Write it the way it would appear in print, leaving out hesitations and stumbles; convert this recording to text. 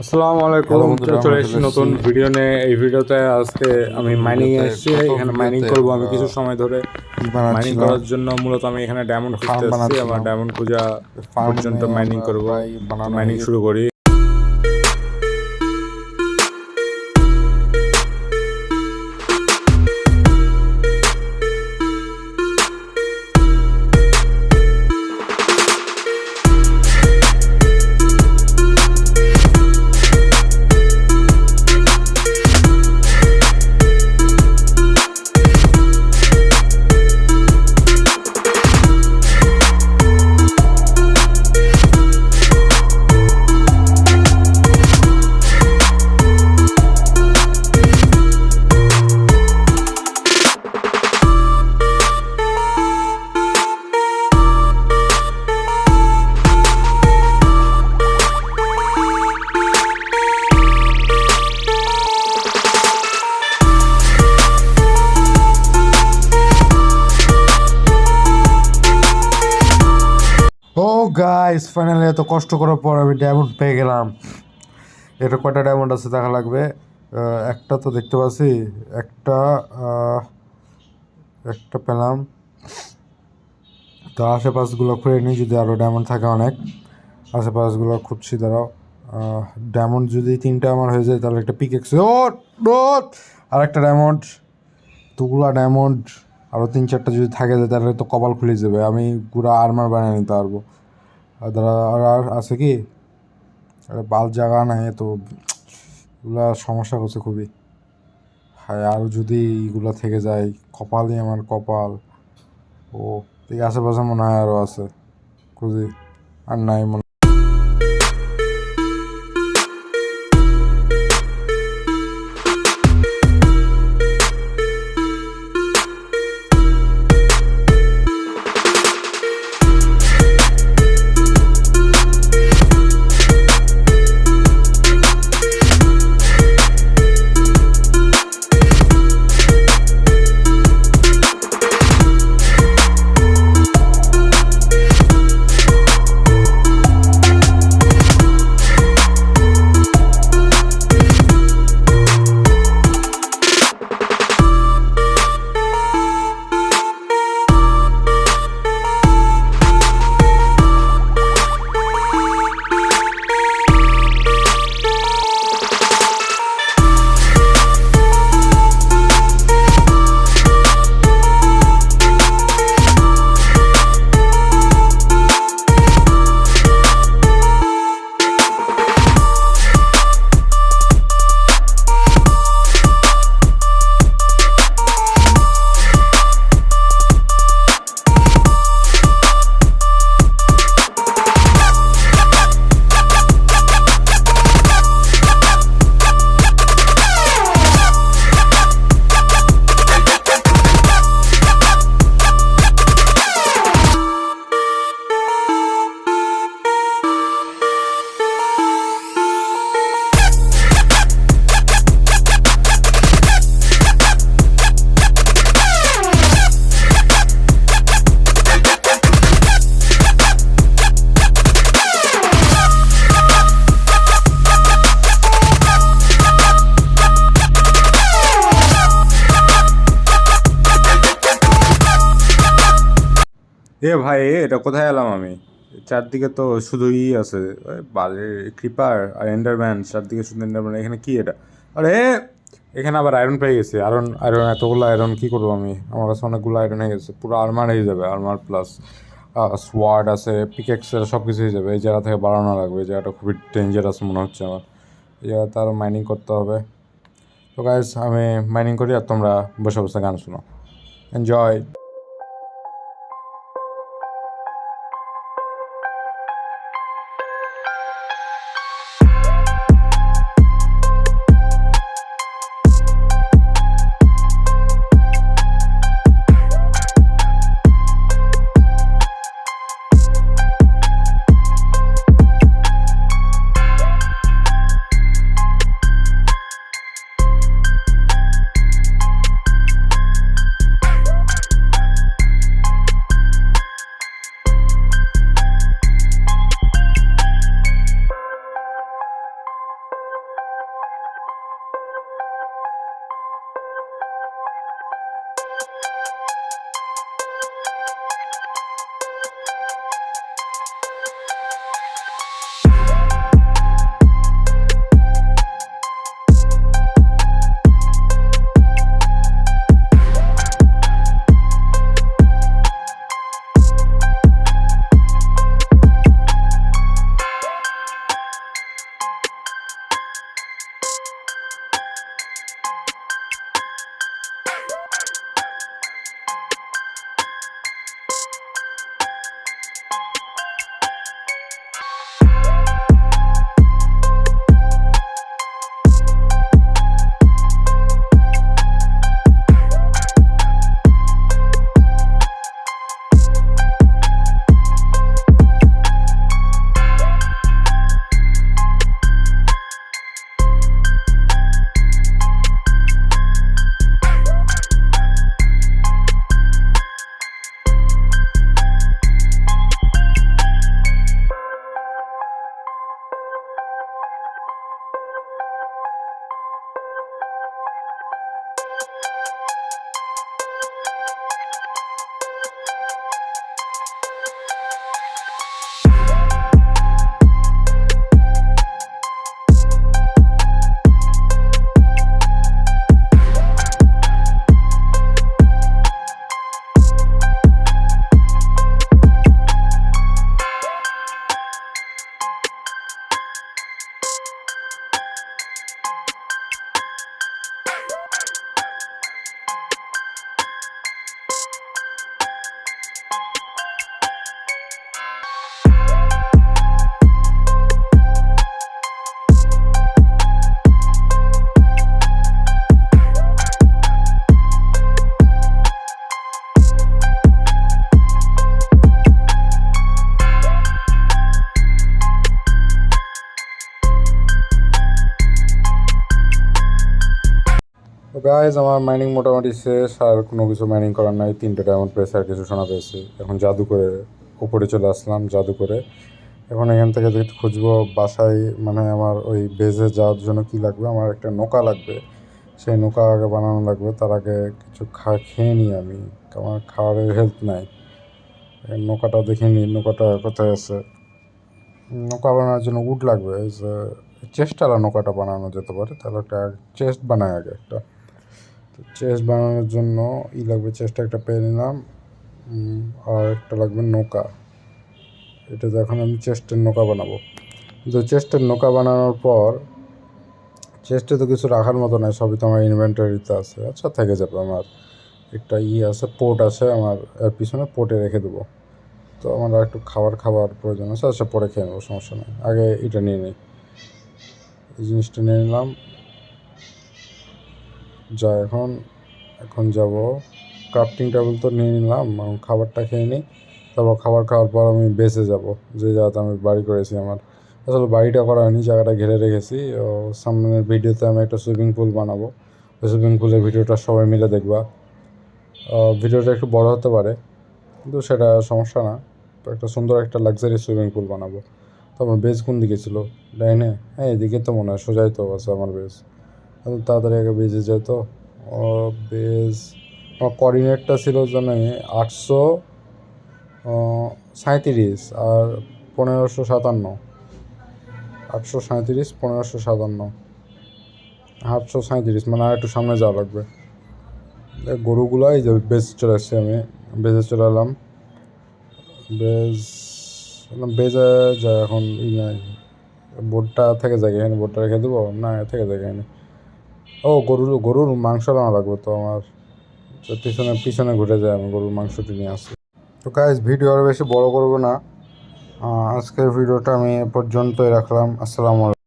আসসালামু আলাইকুম। হ্যালো বন্ধুরা, চলে আমরা এসেছি চলে নতুন এসেছি ভিডিও নিয়ে। এই ভিডিওতে আজকে আমি মাইনিং এ এসেছি। এখানে মাইনিং করব আমি কিছু সময় ধরে। কি মাইনিং বানাচ্ছিলাম, করার জন্য মূলত আমি এখানে ডায়মন্ড খুঁজতে ফার্ম এসেছি। আমার বানাচ্ছিলাম। ডায়মন্ড খোঁজা পর্যন্ত ফার্মে মাইনিং আমরা করব। প্রায় বানানো মাইনিং হয়ে গেছে। শুরু করি। ও গাইস, ফাইনালি এত কষ্ট করার পর আমি ডায়মন্ড পেয়ে গেলাম। এটা কয়টা ডায়মন্ড আছে দেখা লাগবে। একটা তো দেখতে পাচ্ছি, একটা একটা পেলাম। তো আশেপাশগুলো খুঁড়ে নিই, যদি আরও ডায়মন্ড থাকে অনেক। আশেপাশগুলো খুঁজছি, দাঁড়াও। ডায়মন্ড যদি 3টা আমার হয়ে যায় তাহলে একটা পিক এক্স। আর একটা ডায়মন্ড, দুগুলা ডায়মন্ড। আরও 3-4টা যদি থাকে যায় তাহলে তো কপাল খুলে যাবে, আমি পুরো আর্মার বানিয়ে নিতে পারবো। আর দাঁড়া, আর আছে কি? আরে বাল জায়গা নাই, তো এগুলা সমস্যা করছে খুবই। হ্যাঁ, আরও যদি এগুলা থেকে যায়, কপালই আমার কপাল। ও ঠিক, আশেপাশে মনে হয় আরও আছে, খুঁজি। আর নাই মনে। এ ভাই, এটা কোথায় এলাম আমি? চারদিকে তো শুধু আছে, বালের ক্রিপার আর এন্ডারম্যান। চারদিকে শুধু এন্ডারম্যান। এখানে কি এটা? আরে এখানে আবার আয়রন পেয়ে গেছি। আয়রন আয়রন এতগুলো আয়রন কি করবো আমি? আমার কাছে অনেকগুলো আয়রন হয়ে গেছে, পুরো আর্মার হয়ে যাবে। আর্মার প্লাস সোয়ার্ড আছে, পিকেক্সের সব কিছু হয়ে যাবে। এই জায়গা থেকে বাড়ানো লাগবে। এই জায়গাটা খুবই ডেঞ্জারাস মনে হচ্ছে আমার। এই জায়গাতে আরও মাইনিং করতে হবে। তো গাইজ, আমি মাইনিং করি আর তোমরা বসে বসে গান শোনো। এনজয়। গাইজ আমার মাইনিং মোটামুটি শেষ, আর কোনো কিছু মাইনিং করার নাই। 3টে ডায়মন্ড পেয়েছি, আর কিছু সোনা পেয়েছি। এখন জাদু করে উপরে চলে আসলাম জাদু করে। এখন এখান থেকে দেখতে খুঁজবো বাসায়, মানে আমার ওই বেজে যাওয়ার জন্য কি লাগবে। আমার একটা নৌকা লাগবে, সেই নৌকা আগে বানানো লাগবে। তার আগে কিছু খেয়ে নিই আমি, আমার খাওয়ারের হেল্প নাই। নৌকাটা দেখে নিই, নৌকাটা কোথায় আছে। নৌকা বানানোর জন্য উড লাগবে, যে চেস্টওয়ালা নৌকাটা বানানো যেতে পারে। তাহলে একটা চেস্ট বানায় আগে একটা। তো চেস্ট বানানোর জন্য লাগবে, চেস্ট একটা পেয়ে নিলাম। আর একটা লাগবে নৌকা। এটা এখন আমি চেস্টের নৌকা বানাবো। কিন্তু চেস্টের নৌকা বানানোর পর চেস্টে তো কিছু রাখার মতো নয়, সবই তো আমার ইনভেন্টরিতে আছে। আচ্ছা, থেকে যাবে। আমার একটা আছে, পোর্ট আছে আমার পিছনে, পোর্টে রেখে দেবো। তো আমার আর একটু খাবার প্রয়োজন আছে। আচ্ছা, পরে খেয়ে নেবো, সমস্যা নেই। আগে এটা নিয়ে নিই, এই জিনিসটা নিয়ে নিলাম। যা এখন যাব ক্রাফটিং টেবিল তো নিয়ে নিলাম। খাবারটা খেয়ে নিই, তারপর খাবার খাওয়ার পর আমি বেঁচে যাব, যে জায়গাতে আমি বাড়ি করেছি। আমার আসলে বাড়িটা করা হয়নি, জায়গাটা ঘিরে রেখেছি। সামনের ভিডিওতে আমি একটা সুইমিং পুল বানাবো। ওই সুইমিং পুলের ভিডিওটা সবাই মিলে দেখবা। ভিডিওটা একটু বড় হতে পারে, কিন্তু সেটা সমস্যা না। তো একটা সুন্দর একটা লাক্সারি সুইমিং পুল বানাবো। তো আমার বেজ কোন দিকে ছিল? ডাইনে? হ্যাঁ, এদিকে তো মনে হয়, সোজাই তো আছে আমার বেজ। তাড়াতাড়ি আগে বেজে যায় তো। বেজ আমার কোঅর্ডিনেটটা ছিল জানি 837 আর 1557। 837 1557, 837, মানে আর একটু সামনে যাওয়া লাগবে। গরুগুলো এই যে বেজ চলে আসছি, আমি বেজে চলে এলাম। বেজে যায় এখন। নাই, বোর্ডটা থেকে যায় এখানে, বোর্ডটা রেখে দেবো না, থেকে যায় এখানে। গরুর মাংস আনা লাগবে তো আমার। পিছনে পিছনে ঘুরে যায়, আমি গরুর মাংসটি নিয়ে আসি। তো গাইজ, ভিডিও আর বেশি বড় করবো না। আজকের ভিডিওটা আমি এ পর্যন্তই রাখলাম। আসসালামু আলাইকুম।